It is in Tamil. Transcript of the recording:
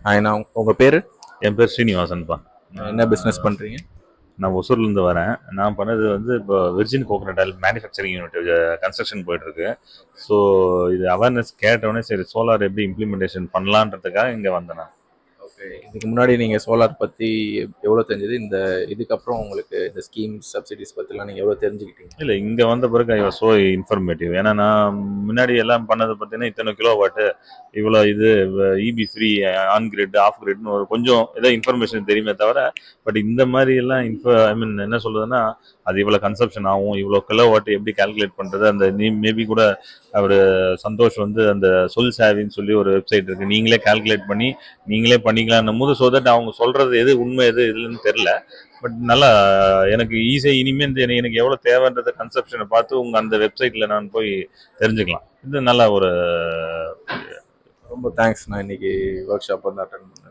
நான் உங்கள் பேர்? என் பேர் ஸ்ரீனிவாசன்ப்பா. என்ன பிஸ்னஸ் பண்ணுறீங்க? நான் ஒசூர்லேருந்து வரேன். நான் பண்ணது வந்து இப்போ Virgin coconut oil manufacturing unit construction போயிட்டுருக்கு. ஸோ இது அவேர்னஸ் கேட்டவுடனே சரி சோலார் எப்படி இம்ப்ளிமெண்டேஷன் பண்ணலான்றதுக்காக இங்கே வந்தேன் நான். ஓகே. இதுக்கு முன்னாடி நீங்கள் சோலார் பற்றி எவ்வளோ தெரிஞ்சது? இதுக்கப்புறம் உங்களுக்கு இந்த ஸ்கீம்ஸ் சப்சிடிஸ் பற்றிலாம் நீங்கள் எவ்வளோ தெரிஞ்சுக்கிட்டீங்க? இல்லை, இங்கே வந்த பிறகு ஐ வாஸ் ஸோ இன்ஃபர்மேட்டிவ். ஏன்னா நான் முன்னாடி எல்லாம் பண்ணது பார்த்தீங்கன்னா இத்தனை கிலோ வாட்டு இவ்வளோ இது EB free on grid off கிரிட்னு ஒரு கொஞ்சம் ஏதோ இன்ஃபர்மேஷன் தெரியுமே தவிர, பட் இந்த மாதிரி எல்லாம் ஐ மீன் என்ன சொல்றதுன்னா அது இவ்வளோ கன்சப்ஷன் ஆகும், இவ்வளோ கிலோ வாட்டு எப்படி கால்குலேட் பண்ணுறது, அந்த மேபி கூட அவர் சந்தோஷ் வந்து அந்த சொல் சேவின்னு சொல்லி ஒரு வெப்சைட் இருக்குது, நீங்களே கால்குலேட் பண்ணி நீங்களே பண்ணிக்கலாம்னும் போது ஸோ தட் அவங்க சொல்கிறது எது உண்மை எது இல்லைன்னு தெரில. பட் நல்லா எனக்கு ஈஸியாக இனிமேல் எனக்கு எவ்வளோ தேவைன்றத கன்செப்ஷனை பார்த்து உங்கள் அந்த வெப்சைட்டில் நான் போய் தெரிஞ்சுக்கலாம். இது நல்ல ஒரு ரொம்ப தேங்க்ஸ். நான் இன்னைக்கு ஒர்க் ஷாப் வந்து அட்டன் பண்ணேன்.